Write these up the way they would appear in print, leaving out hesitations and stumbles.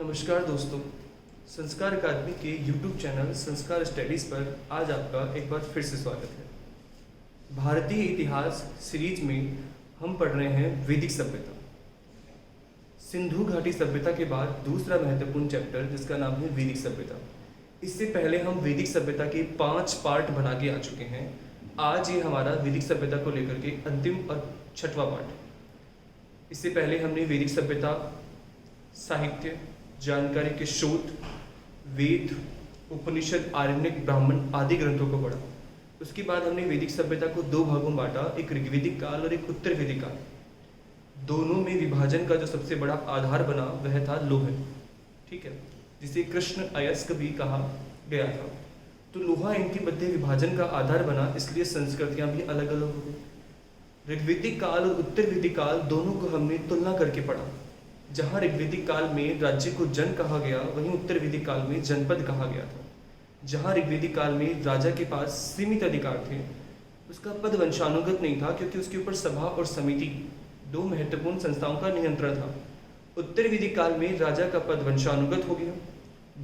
नमस्कार दोस्तों, संस्कार अकादमी के YouTube चैनल संस्कार स्टडीज़ पर आज आपका एक बार फिर से स्वागत है। भारतीय इतिहास सीरीज में हम पढ़ रहे हैं वैदिक सभ्यता। सिंधु घाटी सभ्यता के बाद दूसरा महत्वपूर्ण चैप्टर जिसका नाम है वैदिक सभ्यता। इससे पहले हम वैदिक सभ्यता के 5 पार्ट बना के आ चुके हैं। आज ये हमारा वैदिक सभ्यता को लेकर के अंतिम और 6वां पार्ट। इससे पहले हमने वैदिक सभ्यता, साहित्य, जानकारी के स्रोत, वेद, उपनिषद, आरण्यक, ब्राह्मण आदि ग्रंथों को पढ़ा। उसके बाद हमने वैदिक सभ्यता को 2 भागों में बांटा, एक ऋग्वैदिक काल और एक उत्तर वैदिक काल। दोनों में विभाजन का जो सबसे बड़ा आधार बना वह था लोहा, ठीक है, जिसे कृष्ण अयस्क भी कहा गया था। तो लोहा इनके मध्य विभाजन का आधार बना, इसलिए संस्कृतियां भी अलग अलग हो गई। ऋग्वैदिक काल और उत्तर वैदिक काल दोनों को हमने तुलना करके पढ़ा। जहाँ ऋग्वैदिक काल में राज्य को जन कहा गया, वहीं उत्तर वैदिक काल में जनपद कहा गया था। जहाँ ऋग्वैदिक काल में राजा के पास सीमित अधिकार थे, उसका पद वंशानुगत नहीं था, क्योंकि उसके ऊपर सभा और समिति 2 महत्वपूर्ण संस्थाओं का नियंत्रण था। उत्तर वैदिक काल में राजा का पद वंशानुगत हो गया,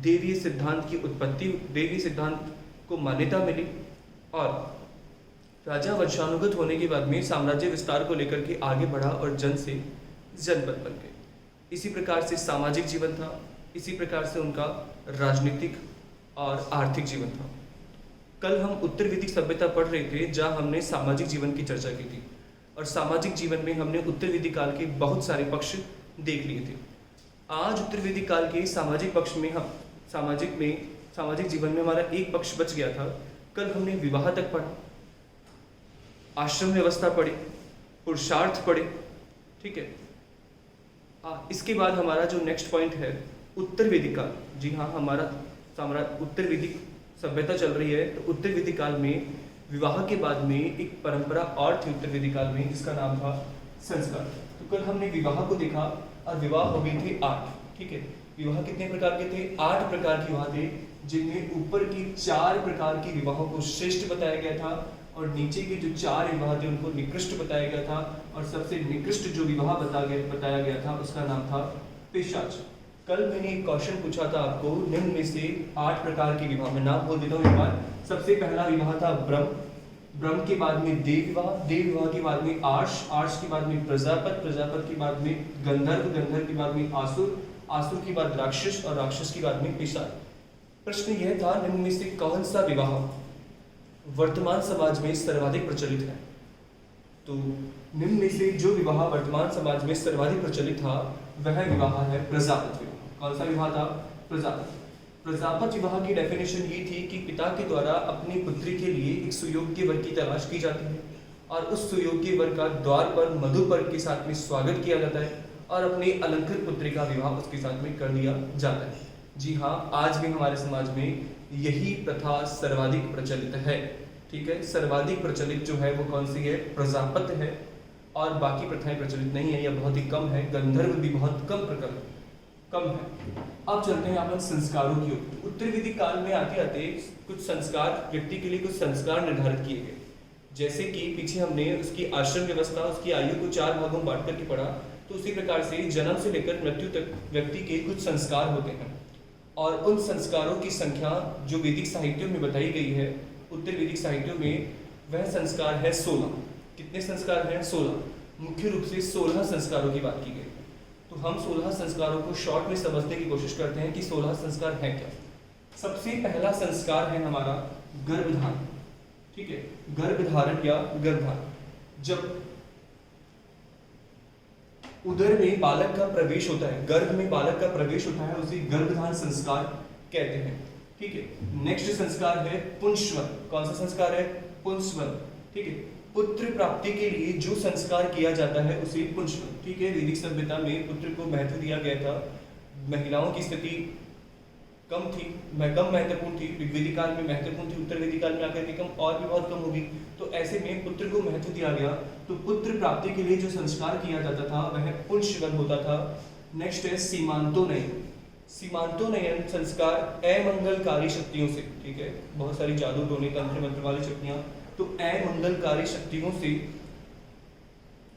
देवीय सिद्धांत की उत्पत्ति, देवीय सिद्धांत को मान्यता मिली और राजा वंशानुगत होने के बाद में साम्राज्य विस्तार को लेकर के आगे बढ़ा और जन से जनपद बन गए। इसी प्रकार से सामाजिक जीवन था, इसी प्रकार से उनका राजनीतिक और आर्थिक जीवन था। कल हम उत्तर वैदिक सभ्यता पढ़ रहे थे, जहाँ हमने सामाजिक जीवन की चर्चा की थी और सामाजिक जीवन में हमने उत्तर वैदिक काल के बहुत सारे पक्ष देख लिए थे। आज उत्तर वैदिक काल के सामाजिक पक्ष में हम सामाजिक जीवन में हमारा एक पक्ष बच गया था। कल हमने विवाह तक पढ़ा, आश्रम व्यवस्था पढ़ी, पुरुषार्थ पढ़े, ठीक है। इसके बाद हमारा जो नेक्स्ट पॉइंट है उत्तर वैदिक काल। जी हाँ, हमारा उत्तर वैदिक सभ्यता चल रही है। तो उत्तर वैदिक काल में विवाह के बाद में एक परंपरा और थी उत्तर वैदिक काल में, जिसका नाम था संस्कार। तो कल हमने विवाह को देखा और विवाह हो गए थे 8, ठीक है। विवाह कितने प्रकार के थे? 8 प्रकार के विवाह थे, जिनमें ऊपर की 4 प्रकार के विवाहों को श्रेष्ठ बताया गया था और नीचे के जो 4 विवाह थे उनको निकृष्ट बताया गया था। और सबसे निकृष्ट जो विवाह बताया गया था उसका नाम था पिशाच। कल मैंने एक क्वेश्चन पूछा था आपको, निम्न में से 8 प्रकार के विवाह, मैं नाम बोल देता हूँ एक बार। सबसे पहला विवाह था ब्रह्म के बाद में देव विवाह के बाद में आर्ष के बाद में प्रजापत के बाद में गंधर्व के बाद में आसुर के बाद राक्षस और राक्षस के बाद में पिशाच। प्रश्न यह था, निम्न में से कौन सा विवाह वर्तमान समाज में सर्वाधिक प्रचलित है? तो निम्न में से जो विवाह वर्तमान समाज में सर्वाधिक प्रचलित था वह विवाह है प्रजापत विवाह। कौन सा विवाह था? प्रजापत विवाह की डेफिनेशन ये थी कि पिता के द्वारा अपनी पुत्री के लिए एक सुयोग्य वर की तलाश की जाती है और उस सुयोग्य वर का द्वार पर मधुपर्क के साथ में स्वागत किया जाता है और अपनी अलंकृत पुत्री का विवाह उसके साथ में कर दिया जाता है। जी हाँ, आज भी हमारे समाज में यही प्रथा सर्वाधिक प्रचलित है, ठीक है। सर्वाधिक प्रचलित जो है वो कौन सी है? प्रजापत है और बाकी प्रथाएं प्रचलित नहीं है या बहुत ही कम है। गंधर्व भी बहुत कम है। अब चलते हैं अपन संस्कारों की ओर। उत्तर वैदिक काल में आते आते कुछ संस्कार, व्यक्ति के लिए कुछ संस्कार निर्धारित किए गए। जैसे कि पीछे हमने उसकी आश्रम व्यवस्था, उसकी आयु को 4 भागों में बांट करके पढ़ा, तो उसी प्रकार से जन्म से लेकर मृत्यु तक व्यक्ति के कुछ संस्कार होते हैं और उन संस्कारों की संख्या जो वैदिक साहित्यों में बताई गई है, उत्तर वैदिक साहित्यों में, वह संस्कार है 16। कितने संस्कार हैं? 16। मुख्य रूप से 16 संस्कारों की बात की गई। तो हम 16 संस्कारों को शॉर्ट में समझने की कोशिश करते हैं कि 16 संस्कार हैं क्या। सबसे पहला संस्कार है हमारा गर्भधारण, ठीक है। गर्भधारण या गर्भधारण, जब उदर में बालक का प्रवेश होता है, गर्भ में बालक का प्रवेश होता है, उसे गर्भधारण संस्कार कहते हैं, ठीक है। नेक्स्ट संस्कार है पुंस्वन। कौन सा संस्कार है? पुंस्वन, ठीक है। पुत्र प्राप्ति के लिए जो संस्कार किया जाता है उसे पुंस्वन, ठीक है। वैदिक सभ्यता में पुत्र को महत्व दिया गया था। महिलाओं की स्थिति कम महत्वपूर्ण थी। ऋग्वैदिक काल में महत्वपूर्ण थी, उत्तर वैदिक काल में आकर के कम और भी बहुत कम होगी। तो ऐसे में पुत्र को महत्व दिया गया। तो पुत्र प्राप्ति के लिए जो संस्कार किया जाता था वह पुंस्वन होता था। नेक्स्ट है सीमांतोनयन। सीमांतोनयन संस्कार अमंगलकारी शक्तियों से, ठीक है, बहुत सारी जादू टोने तंत्र मंत्र वाली शक्तियां, तो अमंगलकारी शक्तियों से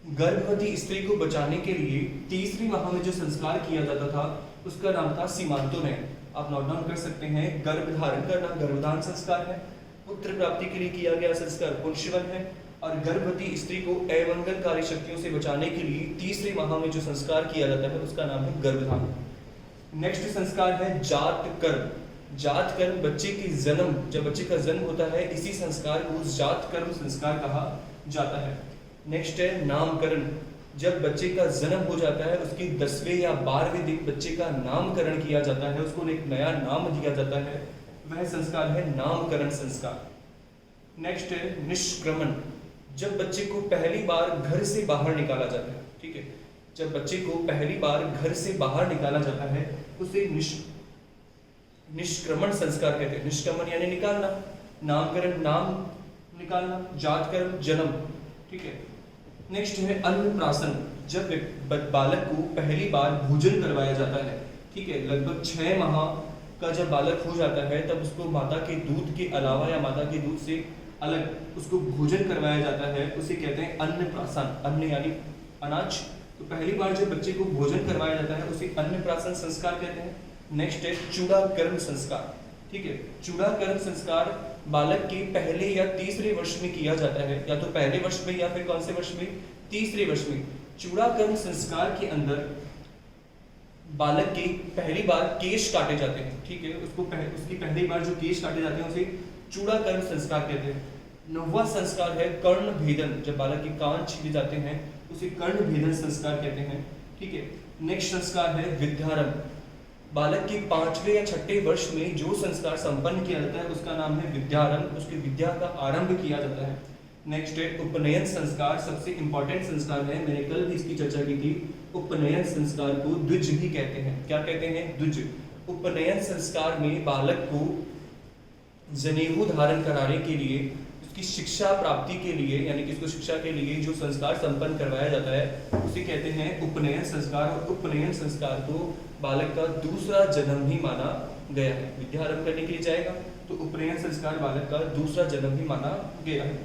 गर्भवती स्त्री को बचाने के लिए तीसरी माह में जो संस्कार किया जाता था उसका नाम था सीमांतोनयन। आप नोट डाउन कर सकते हैं। गर्भ धारण करना गर्भधान संस्कार है, पुत्र प्राप्ति के लिए किया गया संस्कार पुंस्यवन है, और गर्भवती स्त्री को अमंगलकारी शक्तियों से बचाने के लिए तीसरे माह में जो संस्कार किया जाता है उसका नाम है गर्भधान। नेक्स्ट संस्कार है जात कर्म। जात कर्म बच्चे की जन्म, जब बच्चे का जन्म होता है इसी संस्कार को जात कर्म संस्कार कहा जाता है। नेक्स्ट है नामकरण। जब बच्चे का जन्म हो जाता है उसके 10वें या 12वें दिन बच्चे का नामकरण किया जाता है, उसको एक नया नाम दिया जाता है, वह संस्कार है नामकरण संस्कार। नेक्स्ट है निष्क्रमण। जब बच्चे को पहली बार घर से बाहर निकाला जाता है, ठीक है, जब बच्चे को पहली बार घर से बाहर निकाला जाता है उसे निष्क्रमण संस्कार कहते हैं। निष्क्रमण यानी निकालना, नामकरण नाम निकालना, जातकर्म जन्म, ठीक है। नेक्स्ट है अन्नप्राशन। जब बालक को पहली बार भोजन करवाया जाता है, ठीक है, लगभग 6 माह का जब बालक हो जाता है तब उसको माता के दूध के अलावा या माता के दूध से अलग उसको भोजन करवाया जाता है, उसे कहते हैं अन्नप्राशन। अन्न यानी अनाज, तो पहली बार जब बच्चे को भोजन करवाया जाता है उसे अन्नप्राशन संस्कार कहते हैं। नेक्स्ट है चूड़ाकर्म संस्कार, ठीक है। चूड़ाकर्म संस्कार बालक के पहले या तीसरे वर्ष में किया जाता है, या तो पहले वर्ष में या फिर कौन से वर्ष में, तीसरे वर्ष में। चूड़ाकर्म संस्कार के अंदर बालक के पहली बार केश काटे जाते हैं, ठीक है, उसकी पहली बार जो केश काटे जाते हैं उसे चूड़ाकर्म संस्कार कहते हैं। 9वां संस्कार है कर्ण भेदन। जब बालक के कान छीले जाते हैं उसे कर्ण भेदन संस्कार कहते हैं, ठीक है। नेक्स्ट संस्कार है विद्यारंभ। बालक के 5वें या 6ठे वर्ष में जो संस्कार संपन्न किया जाता है उसका नाम है विद्यारंभ, उसकी विद्या का आरंभ किया जाता है। नेक्स्ट है उपनयन संस्कार। सबसे इंपॉर्टेंट संस्कार है, मैंने कल भी इसकी चर्चा की थी। उपनयन संस्कार को द्विज भी कहते हैं। क्या कहते हैं? द्विज। उपनयन संस्कार में बालक को जनेऊ धारण कराने के लिए, उसकी शिक्षा प्राप्ति के लिए, यानी कि उसको शिक्षा के लिए जो संस्कार संपन्न करवाया जाता है उसे कहते हैं उपनयन संस्कार। और उपनयन संस्कार को बालक का दूसरा जन्म भी माना गया है। विद्या आरंभ करने के लिए जाएगा तो उपनयन संस्कार बालक का दूसरा जन्म भी माना गया है।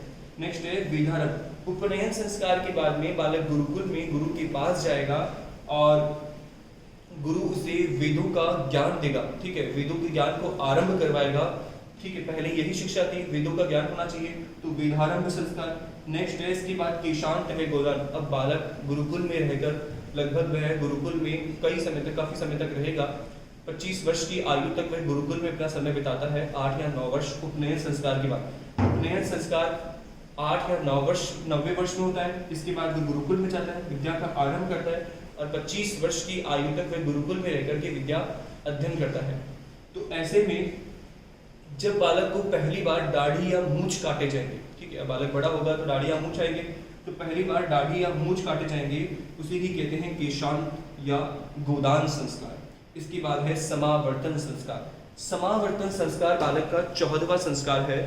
नेक्स्ट है वेदारंभ। उपनयन संस्कार के बाद में बालक गुरुकुल में गुरु के पास जाएगा और गुरु उसे वेदों का ज्ञान देगा, ठीक है, वेदों के ज्ञान को आरंभ करवाएगा, ठीक है। पहले यही शिक्षा थी, वेदों का ज्ञान होना चाहिए, तो वेदारंभ संस्कार। नेक्स्ट है इसके बाद केशांत है गोदान। अब बालक गुरुकुल में रहकर, लगभग वह गुरुकुल में काफी समय तक रहेगा। 25 वर्ष की आयु तक वह गुरुकुल में अपना समय बिताता है, 8 या 9 वर्ष उपनयन संस्कार के बाद। उपनयन संस्कार 8 या 9वें वर्ष में होता है। इसके बाद वह गुरुकुल में जाता है, विद्या का आरंभ करता है और 25 वर्ष की आयु तक वह गुरुकुल में रहकर के विद्या अध्ययन करता है। तो ऐसे में जब बालक को पहली बार दाढ़ी या मूंछ काटे जाएंगे, ठीक है, बालक बड़ा होगा तो दाढ़ी या मूंछ आएंगे, तो पहली बार दाढ़ी या मूंछ काटे जाएंगे, उसे ही कहते हैं केशांत या गोदान संस्कार। इसके बाद है समावर्तन संस्कार। समावर्तन संस्कार बालक का 14वां संस्कार है,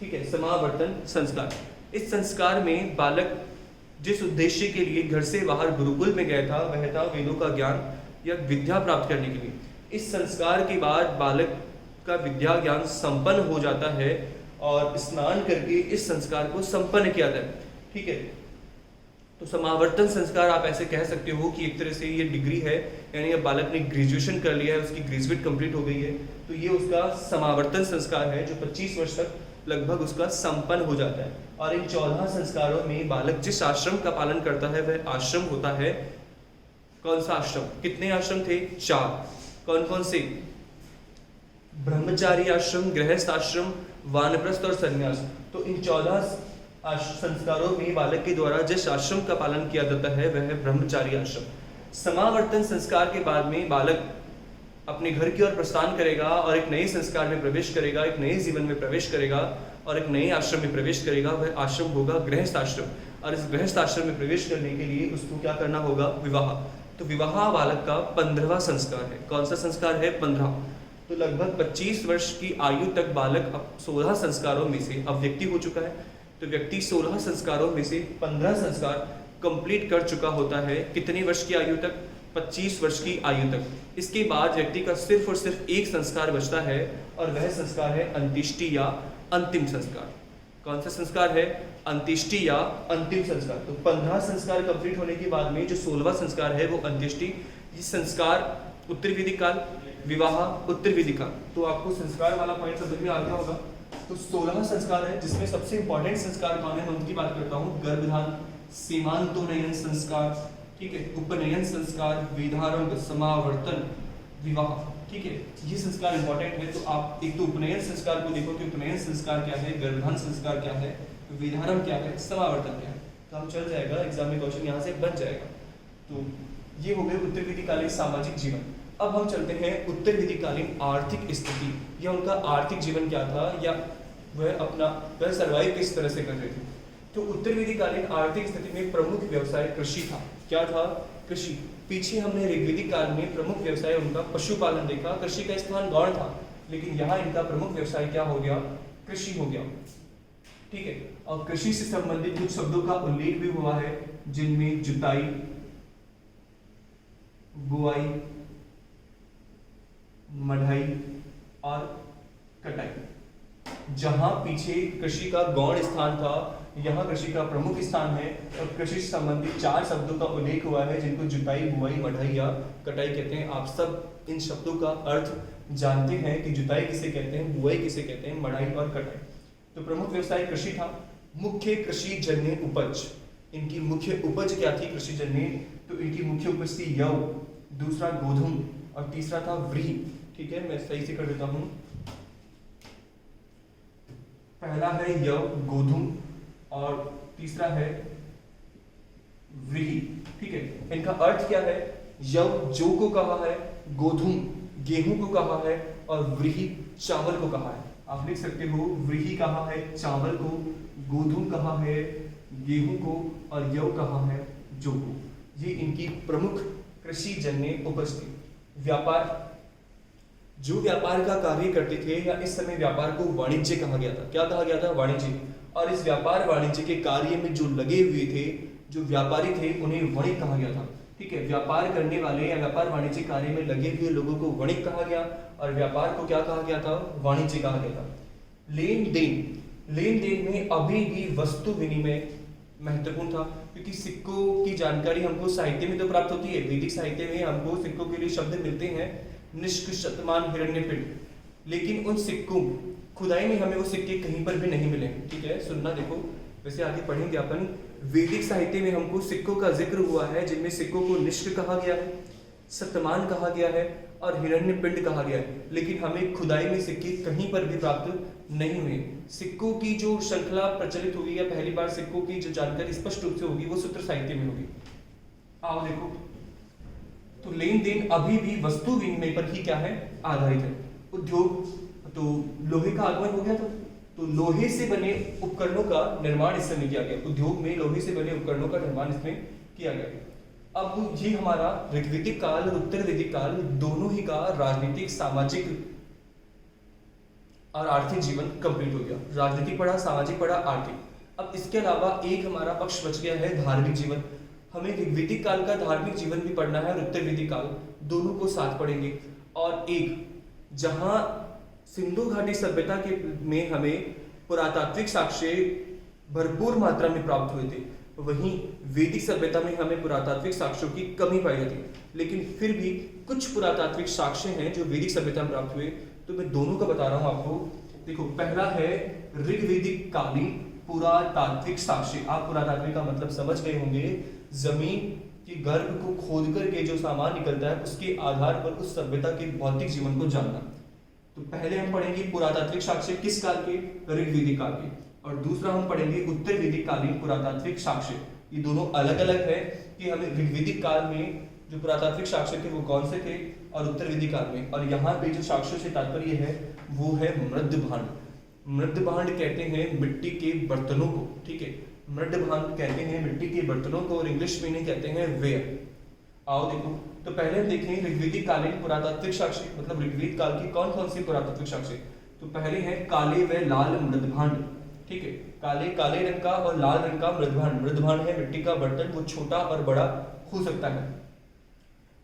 ठीक है, समावर्तन संस्कार। इस संस्कार में बालक जिस उद्देश्य के लिए घर से बाहर गुरुकुल में गया था वह था वेदों का ज्ञान या विद्या प्राप्त करने के लिए। इस संस्कार के बाद बालक का विद्या ज्ञान संपन्न हो जाता है और स्नान करके इस संस्कार को संपन्न किया जाता है, ठीक है। तो समावर्तन संस्कार आप ऐसे कह सकते हो कि एक तरह से ये डिग्री है, यानी अब बालक ने ग्रेजुएशन कर लिया है, उसकी ग्रेजुएट कंप्लीट हो गई है, तो ये उसका समावर्तन संस्कार है जो 25 वर्ष तक लगभग उसका संपन्न हो जाता है। और इन 14 संस्कारों में बालक जिस आश्रम का पालन करता है वह आश्रम होता है, कौन सा आश्रम? कितने आश्रम थे? 4। कौन कौन से? ब्रह्मचारी आश्रम, गृहस्थ आश्रम, वानप्रस्थ और संन्यास। तो इन 14 संस्कारों में बालक के द्वारा जिस आश्रम का पालन किया जाता है वह है ब्रह्मचारी आश्रम। समावर्तन संस्कार के बाद में बालक अपने घर की ओर प्रस्थान करेगा और एक नए संस्कार में प्रवेश करेगा, एक नए जीवन में प्रवेश करेगा और एक नए आश्रम में प्रवेश करेगा। वह आश्रम होगा गृहस्थ आश्रम। और इस गृहस्थ आश्रम में प्रवेश करने के लिए उसको क्या करना होगा? विवाह। तो विवाह बालक का 15वां संस्कार है। कौन सा संस्कार है? 15। तो लगभग 25 वर्ष की आयु तक बालक अब 16 संस्कारों में से अब व्यक्ति हो चुका है, तो व्यक्ति 16 संस्कारों में से 15 संस्कार कंप्लीट कर चुका होता है। कितनी वर्ष की आयु तक? 25 वर्ष की आयु तक। इसके बाद व्यक्ति का सिर्फ और सिर्फ एक संस्कार बचता है और वह संस्कार है अंत्येष्टि या अंतिम संस्कार। कौन सा संस्कार है? अंत्येष्टि या अंतिम संस्कार। तो 15 संस्कार कंप्लीट होने के बाद में जो 16वां संस्कार है वो अंत्येष्टि। ये संस्कार उत्तर वैदिक काल, विवाह उत्तर वैदिक काल। तो आपको संस्कार वाला पॉइंट समझ में आ गया होगा। तो 16 संस्कार है जिसमें सबसे इंपॉर्टेंट संस्कार कौन है मैं उनकी बात करता हूँ। गर्भधान, सीमांतोन्नयन संस्कार, ठीक है, उपनयन संस्कार, वेदारंभ, समावर्तन, विवाह, ठीक है, ये संस्कार इंपॉर्टेंट है। तो आप एक तो उपनयन संस्कार को देखो कि उपनयन संस्कार क्या है, गर्भधान संस्कार क्या है, वेदारंभ क्या है, समावर्तन क्या है। काम चल जाएगा, एग्जाम में क्वेश्चन यहाँ से बन जाएगा। तो ये हो गए उत्तर वैदिककालीन सामाजिक जीवन। अब हम चलते हैं उत्तर वैदिककालीन आर्थिक स्थिति, या उनका आर्थिक जीवन क्या था, या वह सर्वाइव किस तरह से कर रहे थे। तो उत्तर वैदिककालीन आर्थिक स्थिति में प्रमुख व्यवसाय कृषि था। क्या था? कृषि। पीछे हमने ऋग्वैदिक काल में प्रमुख व्यवसाय उनका पशुपालन देखा, कृषि का स्थान गौण था, लेकिन यहाँ इनका प्रमुख व्यवसाय क्या हो गया? कृषि हो गया, ठीक है। और कृषि से संबंधित कुछ शब्दों का उल्लेख भी हुआ है, जिनमें जुताई, बुआई, मढ़ाई और कटाई। जहां पीछे कृषि का गौण स्थान था, यहाँ कृषि का प्रमुख स्थान है और कृषि से संबंधित 4 शब्दों का उल्लेख हुआ है, जिनको जुताई, बुआई, मढ़ाई या कटाई कहते हैं। आप सब इन शब्दों का अर्थ जानते हैं कि जुताई किसे कहते हैं, बुआई किसे कहते हैं, मढ़ाई और कटाई। तो प्रमुख व्यवसाय कृषि था। मुख्य कृषि जन्य उपज, इनकी मुख्य उपज क्या थी कृषि जन्य? तो इनकी मुख्य उपज थी यव, दूसरा गोधूम और तीसरा था व्रीहि, ठीक है, मैं सही से कर देता हूं। पहला है यव, गोधूम, और तीसरा है व्रीहि, ठीक है। इनका अर्थ क्या है? यव जौ को कहा है, गोधूम गेहूं को कहा है और व्रीहि चावल को कहा है। आप लिख सकते हो व्रीहि कहा है चावल को, गोधूम कहा है गेहूं को और यव कहा है जौ को। ये इनकी प्रमुख कृषि जन्य उपज थी। व्यापार, जो व्यापार का कार्य करते थे, या इस समय व्यापार को वाणिज्य कहा गया था। क्या कहा गया था? वाणिज्य। और इस व्यापार वाणिज्य के कार्य में जो लगे हुए थे, जो व्यापारी थे, उन्हें वणिक कहा गया था, ठीक है। व्यापार करने वाले या व्यापार वाणिज्य कार्य में लगे हुए लोगों को वणिक कहा गया, और व्यापार को क्या कहा गया था? वाणिज्य कहा गया था। लेन देन, लेन देन में अभी भी वस्तु विनिमय महत्वपूर्ण था, क्योंकि सिक्कों की जानकारी हमको साहित्य में तो प्राप्त होती है। वैदिक साहित्य में हमको सिक्कों के लिए शब्द मिलते हैं, निष्क, शतमान, हिरण्यपिंड, लेकिन उन सिक्कों खुदाई में हमें वो सिक्के कहीं पर भी नहीं मिले, ठीक है। सुनना, देखो, वैसे आगे पढ़ेंगे अपन। वैदिक साहित्य में हमको सिक्कों का जिक्र हुआ है, जिनमें सिक्कों को निष्क कहा गया है, शतमान कहा गया है और हिरण्यपिंड कहा गया है, लेकिन हमें खुदाई में सिक्के कहीं पर भी प्राप्त नहीं हुए। सिक्कों की जो श्रृंखला प्रचलित होगी, या पहली बार सिक्कों की जो जानकारी स्पष्ट रूप से होगी, वो सूत्र साहित्य में होगी। आओ देखो, तो लेन देन अभी भी वस्तु विनिमय पर ही क्या है? आधारित है। उद्योग, तो लोहे का आगमन हो गया था, तो लोहे से बने उपकरणों का निर्माण इस समय किया गया। उद्योग में लोहे से बने उपकरणों का निर्माण इसमें किया गया। अब ये हमारा ऋग्वैदिक काल और उत्तर वैदिक काल दोनों ही का राजनीतिक, सामाजिक और आर्थिक जीवन कंप्लीट हो गया। राजनीतिक पढ़ा, सामाजिक पढ़ा, आर्थिक। अब इसके अलावा एक हमारा पक्ष बच गया है धार्मिक जीवन। हमें ऋग्वैदिक काल का धार्मिक जीवन भी पढ़ना है और उत्तर वैदिक काल, दोनों को साथ पढ़ेंगे। और एक, जहां सिंधु घाटी सभ्यता के में हमें पुरातात्विक साक्ष्य भरपूर मात्रा में प्राप्त हुए थे, वहीं वैदिक सभ्यता में हमें पुरातात्विक साक्ष्यों की कमी पाई जाती है। लेकिन फिर भी कुछ पुरातात्विक साक्ष्य हैं जो वैदिक सभ्यता में प्राप्त हुए, तो मैं दोनों का बता रहा हूं आपको। देखो, पहला है ऋग्वैदिक कालीन पुरातात्विक साक्ष्य। आप पुरातात्विक का मतलब समझ गए होंगे, जमीन के गर्भ को खोद करके जो सामान निकलता है, उसके आधार पर उस सभ्यता के भौतिक जीवन को जानना। तो पहले हम पढ़ेंगे पुरातात्विक साक्ष्य किस काल के? ऋग्वैदिक काल के। और दूसरा हम पढ़ेंगे उत्तर वैदिक कालीन पुरातात्विक साक्ष्य। ये दोनों अलग अलग है कि हमें ऋग्वैदिक काल में जो पुरातात्विक साक्ष्य थे वो कौन से थे, और उत्तर वैदिक काल में। और यहाँ पे जो साक्ष्यों से तात्पर्य है वो है मृद भांड। मृद भांड कहते हैं मिट्टी के बर्तनों को, ठीक है। मृद भांड कहते हैं मिट्टी के बर्तनों को, और इंग्लिश में इन्हें कहते हैं वेयर। आओ देखो, तो पहले हम देखें ऋग्वैदिक कालीन पुरातात्विक साक्ष्य, मतलब ऋग्वेद काल की कौन कौन सी पुरातात्विक साक्ष्य। तो पहले है काले व लाल मृदभांड, ठीक है। काले रंग का और लाल रंग का मृदभांड। मृदभांड है मिट्टी का बर्तन, वो छोटा और बड़ा हो सकता है।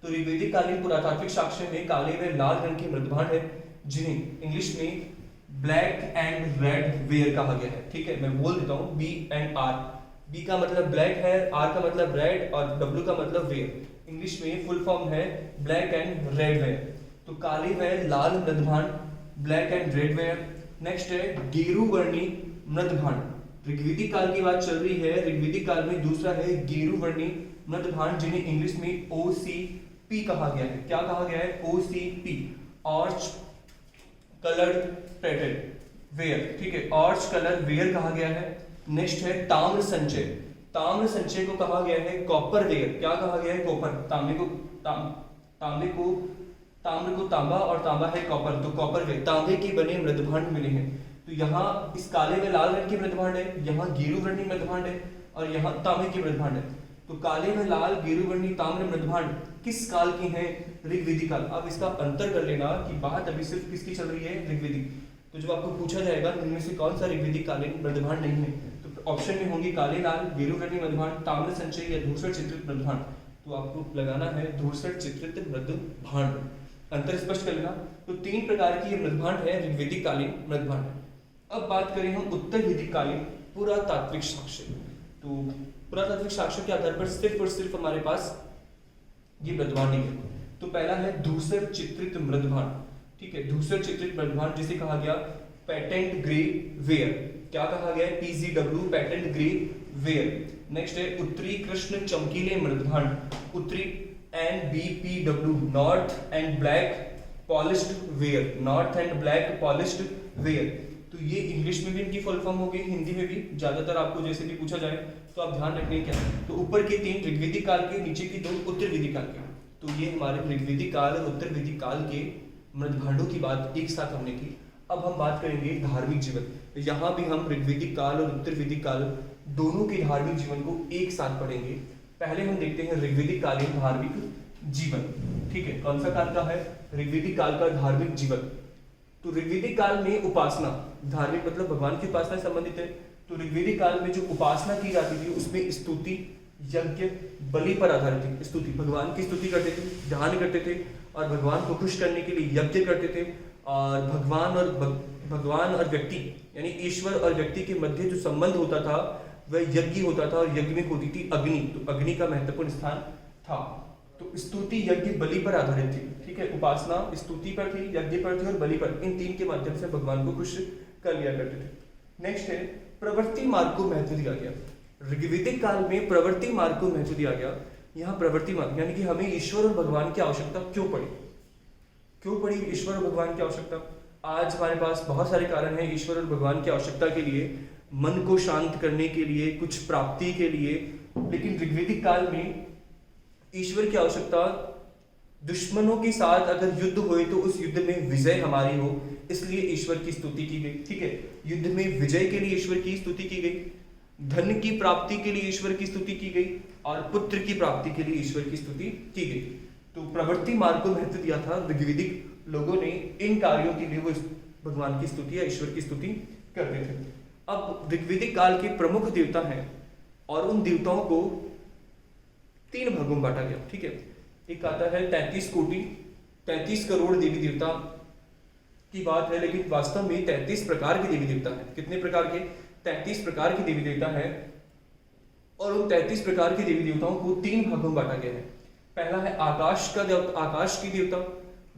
तो ऋग्वैदिक कालीन पुरातात्विक साक्ष्य में काले व लाल रंग के मृदभांड है, जिन्हें इंग्लिश में ब्लैक एंड रेड वेयर कहा गया है। ठीक है, मैं बोल देता हूँ बी एंड आर। बी का मतलब ब्लैक है, आर का मतलब रेड और डब्ल्यू का मतलब वेयर। इंग्लिश में फुल फॉर्म है ब्लैक एंड रेड वेयर। तो काले व लाल मृदभांड, black and red ware. Next है गेरुवर्णी मृदभांड। ऋग्वेदिक काल की बात चल रही है। ऋग्वेदिक काल में दूसरा है गेरुवर्णी मृदभांड, जिन्हें इंग्लिश में OCP कहा गया है। क्या कहा गया है? OCP, ऑर्च कलर्ड पैटर्न वेयर। ठीक है, ऑर्च कलर वेयर कहा गया है। नेक्स्ट है ताम्र संचय। ताम्र संचय को कहा गया है कॉपर वेयर। क्या कहा गया है? कॉपर। तांबे को ताम्र को तांबा और तांबा है कॉपर, तो कॉपर वेयर। तांबे के बने मृदभांड मिले हैं। तो यहाँ इस काले में लाल रंग की मृदभांड है, यहाँ गेरुवर्णी मृदभांड है और यहाँ तांबे की मृदभांड है। तो काले में लाल गेरुवर्णी ताम्र मृदभांड किस काल की हैं? ऋग्वेदिक काल। अब इसका अंतर कर लेना कि बात अभी सिर्फ किसकी चल रही है? ऋग्वेदिक। तो जब आपको पूछा जाएगा इनमें से कौन सा ऋग्वेदिक कालीन मृदभांड नहीं है, तो ऑप्शन में होंगे काले लाल, गेरुवर्णी मृदभांड, ताम्र संचय या धूसर चित्रित मृदभांड। तो आपको लगाना है धूसर चित्रित मृदभांड। अंतर स्पष्ट कर लेना। तो 3 प्रकार की ये मृदभांड है, ऋग्वेदिक कालीन मृदभांड। अब बात करें हम उत्तर वैदिक कालीन पुरातात्विक साक्ष्य। तो पुरातात्विक साक्ष्य के आधार पर सिर्फ और सिर्फ हमारे पास ये मृदभांड ही है। तो पहला है धूसर चित्रित मृदभांड। ठीक है, धूसर चित्रित मृदभांड जिसे कहा गया पेटेंट ग्रे वेयर। क्या कहा गया है? PGW, patent grey ware. Next है उत्तरी कृष्ण चमकीले मृदभांड, उत्तरी NBPW, north and black polished where, north and black polished where. तो ये इंग्लिश में भी इनकी फुल फॉर्म होगी, हिंदी में भी। ज्यादातर आपको जैसे भी पूछा जाए तो आप ध्यान रखने क्या है। तो ऊपर के 3 ऋग्वेदिक काल के, नीचे की 2 उत्तर वैदिक काल के। तो ये हमारे ऋग्वेदिक काल और उत्तर वैदिक काल के मृदभांडों की बात एक साथ हमने की। अब हम बात करेंगे धार्मिक जीवन। यहाँ भी हम ऋग्वेदिक काल और उत्तर वैदिक काल दोनों के धार्मिक जीवन को एक साथ पढ़ेंगे। पहले हम देखते हैं ऋग्वेदिक कालीन धार्मिक जीवन। ठीक है, कौन सा काल का है? ऋग्वेदिक काल का धार्मिक जीवन। तो ऋग्वेदिक काल में उपासना, धार्मिक मतलब भगवान की उपासना से संबंधित है। तो ऋग्वेदिक काल में जो उपासना की जाती थी उसमें स्तुति, यज्ञ, बलि पर आधारित थी। स्तुति, भगवान की स्तुति करते थे, ध्यान करते थे और भगवान को खुश करने के लिए यज्ञ करते थे। और भगवान और व्यक्ति यानी ईश्वर और व्यक्ति के मध्य जो संबंध होता था वह यज्ञ होता था और यज्ञ में होती थी अग्नि। तो अग्नि का महत्वपूर्ण स्थान था। तो स्तुति, यज्ञ, बलि पर आधारित थी। ठीक है, उपासना स्तुति पर थी, यज्ञ पर थी और बलि पर। इन 3 के माध्यम से भगवान को खुश कर लिया करते थे। नेक्स्ट है प्रवृत्ति मार्ग को महत्व दिया गया। ऋग्वेदिक काल में प्रवृत्ति मार्ग को महत्व दिया गया। यहाँ प्रवृत्ति मार्ग यानी कि हमें ईश्वर और भगवान की आवश्यकता क्यों पड़ी? क्यों पड़ी ईश्वर और भगवान की आवश्यकता? आज हमारे पास बहुत सारे कारण हैं ईश्वर और भगवान की आवश्यकता के लिए। मन को शांत करने के लिए, कुछ प्राप्ति के लिए। लेकिन ऋग्वेदिक काल में ईश्वर की आवश्यकता, दुश्मनों के साथ अगर युद्ध हुए तो उस युद्ध में विजय हमारी हो, इसलिए ईश्वर की स्तुति की गई। ठीक है, युद्ध में विजय के लिए ईश्वर की स्तुति की गई, धन की प्राप्ति के लिए ईश्वर की स्तुति की गई और पुत्र की प्राप्ति के लिए ईश्वर की स्तुति की गई। तो प्रवृत्ति मार्ग को महत्व दिया था ऋग्वेदिक लोगों ने। इन कार्यों के लिए वो भगवान की स्तुति या ईश्वर की स्तुति करते थे। अब ऋग्वेदिक काल के प्रमुख देवता हैं और उन देवताओं को 3 भागों में बांटा गया। ठीक है, एक आता है 33 कोटि, 33 करोड़ देवी देवता की बात है, लेकिन वास्तव में 33 प्रकार के देवी देवता हैं। कितने प्रकार के? 33 प्रकार के देवी देवता हैं। और उन 33 प्रकार के देवी देवताओं को 3 भागों में बांटा गया है। पहला है आकाश का देवता, आकाश की देवता।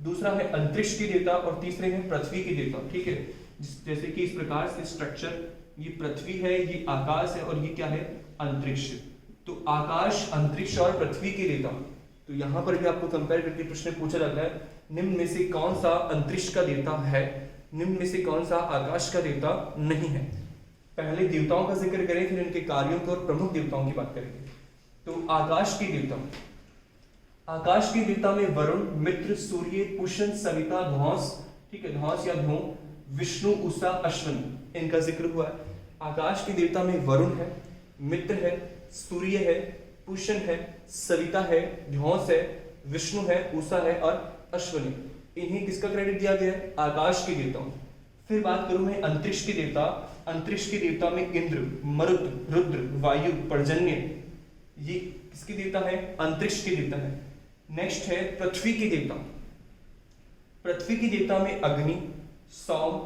दूसरा है अंतरिक्ष की देवता और तीसरे हैं पृथ्वी की देवता। ठीक है, जैसे कि इस प्रकार से स्ट्रक्चर, ये पृथ्वी है, ये आकाश है और ये क्या है? अंतरिक्ष। तो आकाश, अंतरिक्ष और पृथ्वी के देवता। तो यहाँ पर भी आपको कंपेयर करके प्रश्न पूछा जाता है, निम्न में से कौन सा अंतरिक्ष का देवता है, निम्न में से कौन सा आकाश का देवता नहीं है। पहले देवताओं का जिक्र करें, फिर इनके कार्यों को और प्रमुख देवताओं की बात करेंगे। तो आकाश की देवता, आकाश की देवता में वरुण, मित्र, सूर्य, पुष्ण, सविता, ध्वंस। ठीक है, ध्वंस या ध्रुव, विष्णु, उषा, अश्विन, इनका जिक्र हुआ है। आकाश की देवता में वरुण है, मित्र है, सूर्य है, पुष्ण है, सविता है, ध्वंस है, विष्णु है, उषा है और अश्विनी। इन्हें किसका क्रेडिट दिया गया है? आकाश की देवताओं। फिर बात करूं मैं अंतरिक्ष की देवता। अंतरिक्ष की देवता में इंद्र, मरुत, रुद्र, वायु, पर्जन्य, ये किसकी देवता है? अंतरिक्ष की देवता है। नेक्स्ट है पृथ्वी की देवता। पृथ्वी की देवता में अग्नि, सौम,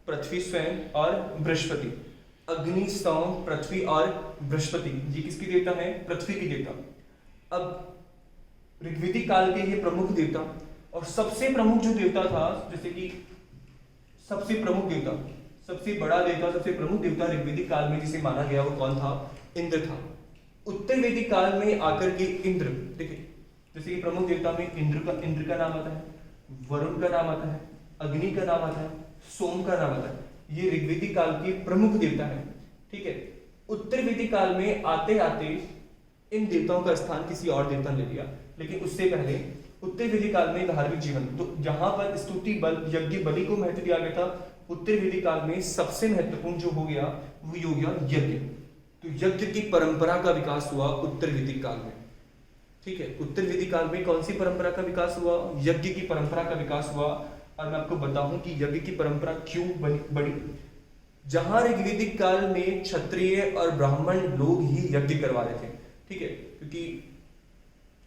पृथ्वी स्वयं और बृहस्पति। अग्नि, सोम, पृथ्वी और बृहस्पति, ये किसकी देवता है? पृथ्वी की देवता। अब ऋग्वेदिक काल के ये प्रमुख देवता, और सबसे प्रमुख जो देवता था, जैसे कि सबसे प्रमुख देवता, सबसे बड़ा देवता, सबसे प्रमुख देवता ऋग्वेदिक काल में जिसे माना गया वो कौन था? इंद्र था। उत्तर वैदिक काल में आकर के इंद्र, देखिए जैसे कि प्रमुख देवता में इंद्र का नाम आता है, वरुण का नाम आता है, अग्नि का नाम आता है, सोम का नाम आता है। ये ऋग्वेदिक काल के प्रमुख देवता है। ठीक है, उत्तर वैदिक काल में आते आते इन देवताओं का स्थान किसी और देवता ने ले लिया, लेकिन उससे पहले उत्तर वैदिक काल में धार्मिक जीवन, तो जहां पर स्तुति बल, यज्ञ बलि को महत्व दिया गया था, उत्तर वैदिक काल में सबसे महत्वपूर्ण जो हो गया वो हो गया यज्ञ। तो यज्ञ की परंपरा का विकास हुआ उत्तर वैदिक काल में। ठीक है, उत्तर वैदिक काल में कौन सी परंपरा का विकास हुआ? यज्ञ की परंपरा का विकास हुआ। और मैं आपको बताऊं कि यज्ञ की परंपरा क्यों बढ़ी। जहां ऋग्वेदिक काल में क्षत्रिय और ब्राह्मण लोग ही यज्ञ करवा रहे थे, ठीक है, क्योंकि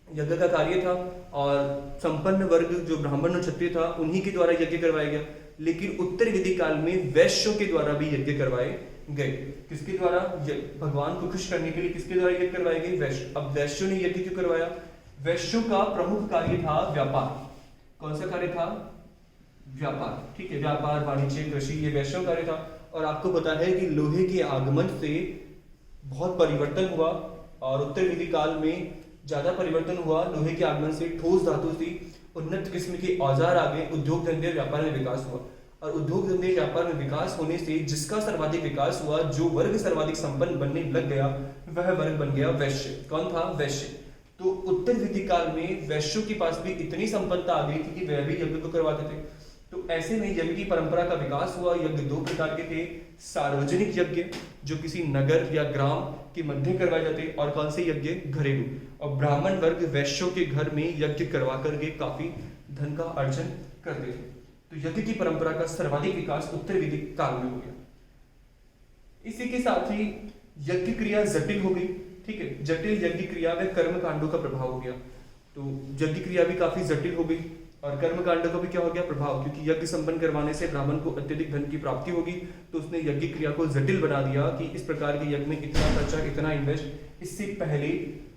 यज्ञ का कार्य था और संपन्न वर्ग जो ब्राह्मण और क्षत्रिय था उन्हीं के द्वारा यज्ञ करवाया गया। लेकिन उत्तर वैदिक काल में वैश्यों के द्वारा भी यज्ञ करवाए गए। किसके द्वारा? भगवान को खुश करने के लिए किसके द्वारा यज्ञ करवाए गए? वैश्य। अब वैश्यों ने यज्ञ क्यों करवाया? वैश्यों का प्रमुख कार्य था व्यापार। कौन सा कार्य था? व्यापार। ठीक है, व्यापार, वाणिज्य, कृषि, ये वैश्यों कार्य था। और आपको पता है कि लोहे के आगमन से बहुत परिवर्तन हुआ और उत्तर वैदिक काल में ज्यादा परिवर्तन हुआ। लोहे के आगमन से ठोस धातु से उन्नत किस्म के औजार आ गए, उद्योग धंधे व्यापार में विकास हुआ। और उद्योग धंधे व्यापार में विकास होने से जिसका सर्वाधिक विकास हुआ, जो वर्ग सर्वाधिक संपन्न बनने लग गया, वह वर्ग बन गया वैश्य। कौन था? वैश्य। तो उत्तर वैदिक काल में वैश्यों के पास भी इतनी संपन्नता आ गई थी कि वह भी यज्ञ को करवाते थे। तो ऐसे में यज्ञ की परंपरा का विकास हुआ। यज्ञ दो प्रकार के थे, सार्वजनिक यज्ञ जो किसी नगर या ग्राम के मध्य करवाए जाते, और कौन से यज्ञ? घरेलू। और ब्राह्मण वर्ग वैश्यों के घर में यज्ञ करवा करके काफी धन का अर्जन करते थे। तो यज्ञ की परंपरा का सर्वाधिक विकास उत्तर वैदिक काल में हो गया। इसी के साथ ही यज्ञ क्रिया जटिल हो गई। ठीक है, जटिल यज्ञ क्रिया में कर्म कांडों का प्रभाव हो गया। तो यज्ञ क्रिया भी काफी जटिल हो गई और कर्म कांड का भी क्या हो गया? प्रभाव। क्योंकि यज्ञ संपन्न करवाने से ब्राह्मण को अत्यधिक धन की प्राप्ति होगी, तो उसने यज्ञ क्रिया को जटिल बना दिया कि इस प्रकार के यज्ञ में इतना खर्चा, इतना इन्वेस्ट। इससे पहले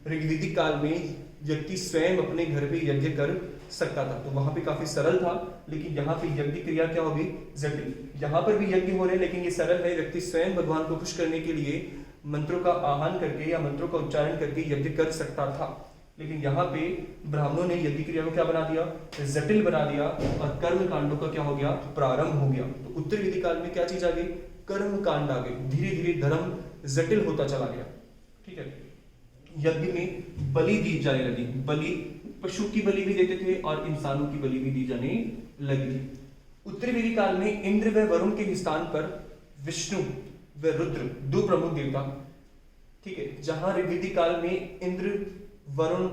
ऋग्वेदिक काल में व्यक्ति स्वयं अपने घर पे यज्ञ कर सकता था, तो वहां पे काफी सरल था। लेकिन यहाँ पे यज्ञ क्रिया क्या होगी? जटिल। यहाँ पर भी यज्ञ हो रहे हैं लेकिन ये सरल है। व्यक्ति स्वयं भगवान को खुश करने के लिए मंत्रों का आह्वान करके या मंत्रों का उच्चारण करके यज्ञ कर सकता था। लेकिन यहाँ पे ब्राह्मणों ने यज्ञ क्रिया को क्या बना दिया? जटिल बना दिया और कर्म कांडों का क्या हो गया? प्रारंभ हो गया। तो उत्तर वैदिक काल में क्या चीज आ गई? कर्म कांड आ गई। धीरे धीरे धर्म जटिल होता चला गया। ठीक है, यज्ञ में बलि दी जाने लगी। बलि, पशु की बलि भी देते थे और इंसानों की बलि भी दी जाने लगी थी। उत्तर वैदिक काल में इंद्र व वरुण के स्थान पर विष्णु व रुद्र दो प्रमुख देवता। ठीक है, जहां ऋग्वेदिक काल में इंद्र, वरुण,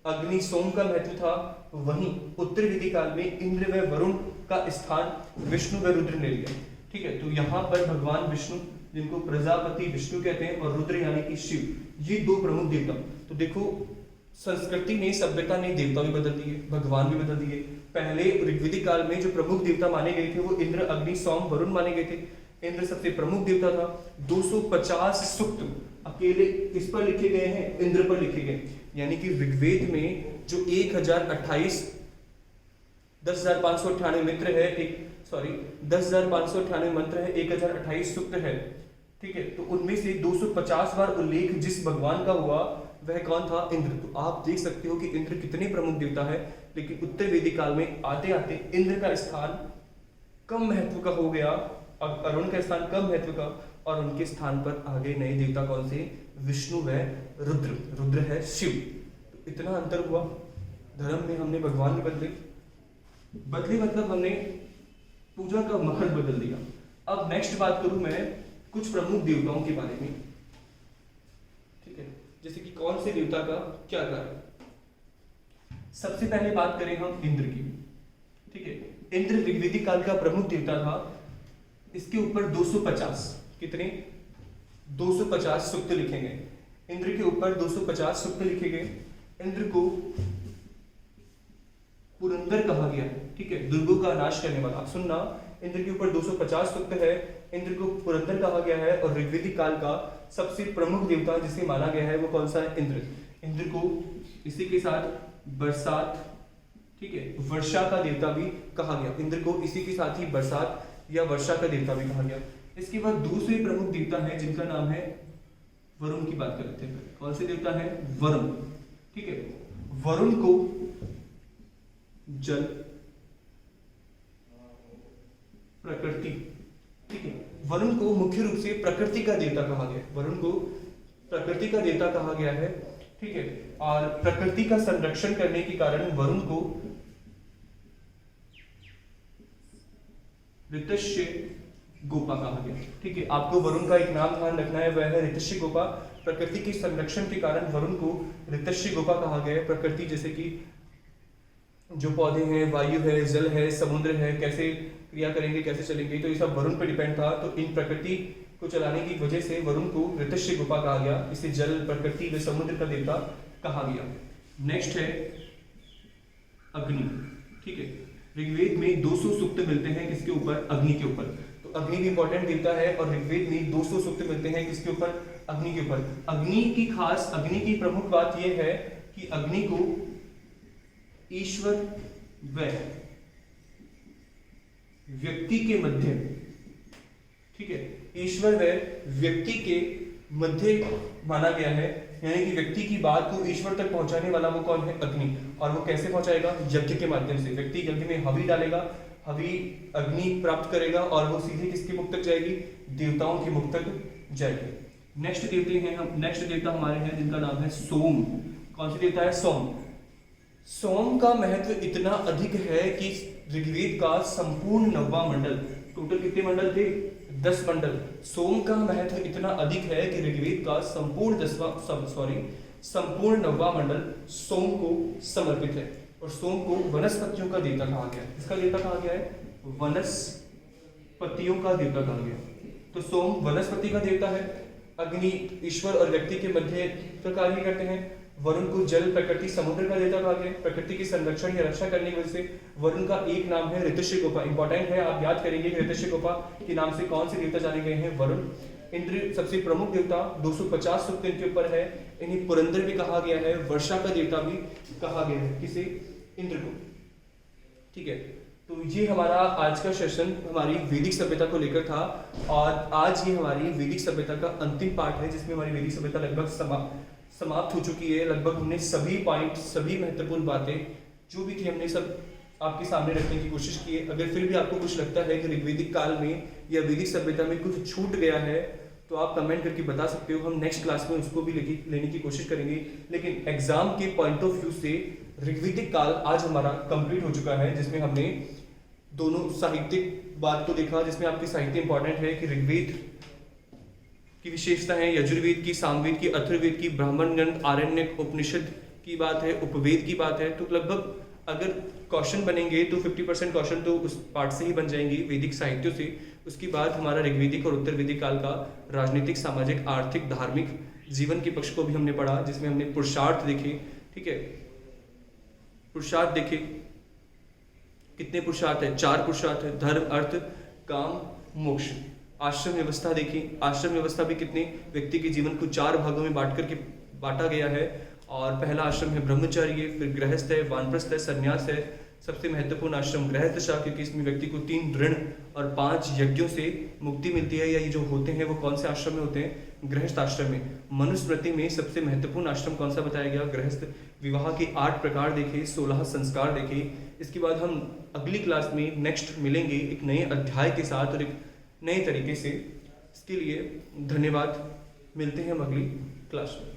अग्नि, सोम का महत्व था, वहीं उत्तर वैदिक काल में इंद्र व वरुण का स्थान विष्णु व रुद्र ने लिया। ठीक है, तो यहाँ पर भगवान विष्णु, जिनको प्रजापति विष्णु कहते हैं, और रुद्र यानी कि शिव, ये दो प्रमुख देवता। तो देखो, संस्कृति ने, सभ्यता ने देवता भी बदल दिए, भगवान भी बदल दिए। पहले ऋग्वेदिक काल में जो प्रमुख देवता माने गए थे वो इंद्र, अग्नि, सोम, वरुण माने गए थे। इंद्र सबसे प्रमुख देवता था। 250 सूक्त अकेले किस पर लिखे गए हैं? इंद्र पर लिखे गए। यानी कि ऋग्वेद में जो 10,598 मंत्र है, 10,598 मंत्र है, 1028 सूक्त है। ठीक है, तो उनमें से 250 बार उल्लेख जिस भगवान का हुआ वह कौन था? इंद्र। तो आप देख सकते हो कि इंद्र कितने प्रमुख देवता है। लेकिन उत्तर वैदिक काल में आते आते इंद्र का स्थान कम महत्व का हो गया, अरुण का स्थान कम महत्व का, और उनके स्थान पर आगे नए देवता कौन से? विष्णु व रुद्र। रुद्र है शिव। तो इतना अंतर हुआ। धर्म में हमने भगवान भी बदले मतलब हमने पूजा का मखर बदल दिया। अब नेक्स्ट बात करूं मैं कुछ प्रमुख देवताओं के बारे में। ठीक है, जैसे कि कौन से देवता का क्या कार्य। सबसे पहले बात करें हम इंद्र की। ठीक है, इंद्र ऋग्वेदिक काल का प्रमुख देवता था। इसके ऊपर 250 कितने? 250 सूक्त लिखे गए। इंद्र के ऊपर 250 सूक्त लिखे गए। इंद्र को पुरंदर कहा गया है। ठीक है, दुर्गों का नाश करने वाला। आप सुनना, इंद्र के ऊपर 250 सूक्त है। इंद्र को पुरंदर कहा गया है और ऋग्वेदिक काल का सबसे प्रमुख देवता जिसे माना गया है वो कौन सा है? इंद्र। इंद्र को इसी के साथ बरसात, ठीक है, वर्षा का देवता भी कहा गया। इंद्र को इसी के साथ ही बरसात या वर्षा का देवता भी कहा गया। इसके बाद दूसरे प्रमुख देवता है जिनका नाम है वरुण की बात कर लेते हैं। कौन से देवता है? वरुण, ठीक है। वरुण को जल, प्रकृति, ठीक है, वरुण को मुख्य रूप से प्रकृति का देवता कहा गया है। वरुण को प्रकृति का देवता कहा गया है, ठीक है। और प्रकृति का संरक्षण करने के कारण वरुण को ऋतस्य गोपा कहा गया, ठीक है। आपको वरुण का एक नाम ध्यान रखना है, वह है ऋतस्य गोपा। प्रकृति के संरक्षण के कारण वरुण को ऋतस्य गोपा कहा गया है। प्रकृति जैसे कि जो पौधे हैं, वायु है, जल है, समुद्र है, कैसे क्रिया करेंगे, कैसे चलेंगे, तो ये सब वरुण पर डिपेंड था। तो इन प्रकृति को चलाने की वजह से वरुण को ऋतस्य गोपा कहा गया। इसे जल, प्रकृति व समुद्र का देवता कहा गया। नेक्स्ट है अग्नि, ठीक है। ऋग्वेद में 200 सूक्त मिलते हैं किसके ऊपर? अग्नि के ऊपर। तो अग्नि भी इंपॉर्टेंट देवता है और ऋग्वेद में 200 सूक्त मिलते हैं किसके ऊपर? अग्नि के ऊपर। अग्नि की प्रमुख बात यह है कि अग्नि को ईश्वर व व्यक्ति के मध्य, ठीक है, ईश्वर व व्यक्ति के मध्य माना गया है। यानी कि व्यक्ति की बात को ईश्वर तक पहुंचाने वाला वो कौन है? अग्नि। और वो कैसे पहुंचाएगा? यज्ञ के माध्यम से। व्यक्ति यज्ञ में हवि डालेगा, हवि अग्नि प्राप्त करेगा और वो सीधे किसके मुख तक जाएगी? देवताओं के मुख तक जाएगी। नेक्स्ट देवता हमारे हैं जिनका नाम है सोम। कौन सा देवता है? सोम। सोम का महत्व इतना अधिक है कि ऋग्वेद का संपूर्ण 9वां मंडल, टोटल कितने मंडल थे? 10 मंडल। सोम का महत्व इतना अधिक है कि ऋग्वेद का संपूर्ण 9वां मंडल सोम को समर्पित है। और सोम को वनस्पतियों का देवता कहा गया है। इसका देवता कहा गया है? वनस्पतियों का देवता कहा गया। तो सोम वनस्पति का देवता है। अग्नि ईश्वर और व्यक्ति के मध्य का कार्य करते हैं। वरुण को जल, प्रकृति, समुद्र का देवता कहा गया। प्रकृति की संरक्षण या रक्षा करने की वजह से वरुण का एक नाम है ऋतस्य गोपा। इंपॉर्टेंट है, आप याद करेंगे कि ऋतस्य गोपा के नाम से कौन से देवता जाने गए हैं? वरुण। इंद्र सबसे प्रमुख देवता, 250 सूक्त इनके ऊपर है। इन्हें पुरंदर भी कहा गया है, वर्षा का देवता भी कहा गया है। किसे? इंद्र को, ठीक है। तो ये हमारा आज का सेशन हमारी वैदिक सभ्यता को लेकर था और आज ये हमारी वैदिक सभ्यता का अंतिम पार्ट है जिसमें हमारी वैदिक सभ्यता लगभग समाप्त हो चुकी है। लगभग हमने सभी पॉइंट, सभी महत्वपूर्ण बातें जो भी थी हमने सब आपके सामने रखने की कोशिश की है। अगर फिर भी आपको कुछ लगता है कि ऋग्वेदिक काल में या वैदिक सभ्यता में कुछ छूट गया है तो आप कमेंट करके बता सकते हो। हम नेक्स्ट क्लास में उसको भी लेने की कोशिश करेंगे। लेकिन एग्जाम के पॉइंट ऑफ व्यू से ऋग्वेदिक काल आज हमारा कंप्लीट हो चुका है, जिसमें हमने दोनों साहित्यिक बात को देखा, जिसमें आपकी साहित्य इंपॉर्टेंट है कि ऋग्वेद की विशेषता है, यजुर्वेद की, सामवेद की, अथर्ववेद की, ब्राह्मण ग्रंथ, आरण्यक, उपनिषद की बात है, उपवेद की बात है। तो लगभग अगर क्वेश्चन बनेंगे तो 50% क्वेश्चन तो उस पार्ट से ही बन जाएंगे, वैदिक साहित्यों से। उसके बाद हमारा ऋग्वेदिक और उत्तर वैदिक काल का राजनीतिक, सामाजिक, आर्थिक, धार्मिक जीवन के पक्ष को भी हमने पढ़ा, जिसमें हमने पुरुषार्थ देखे, ठीक है। पुरुषार्थ देखे, कितने पुरुषार्थ है? 4 पुरुषार्थ है, धर्म, अर्थ, काम, मोक्ष। आश्रम व्यवस्था देखी, आश्रम व्यवस्था भी कितने व्यक्ति के जीवन को 4 भागों में बांटा गया है। और पहला आश्रम है ब्रह्मचार्य, फिर गृहस्थ है, वानप्रस्थ है, संन्यास है। सबसे महत्वपूर्ण आश्रम गृहस्थ शाह, क्योंकि इसमें व्यक्ति को 3 ऋण और 5 यज्ञों से मुक्ति मिलती है। या ये जो होते हैं वो कौन से आश्रम में होते हैं? गृहस्थ आश्रम में। मनुस्मृति में सबसे महत्वपूर्ण आश्रम कौन सा बताया गया? गृहस्थ। विवाह के 8 प्रकार देखे, 16 संस्कार देखे। इसके बाद हम अगली क्लास में नेक्स्ट मिलेंगे एक नए अध्याय के साथ और एक नए तरीके से। इसके लिए धन्यवाद। मिलते हैं हम अगली क्लास में।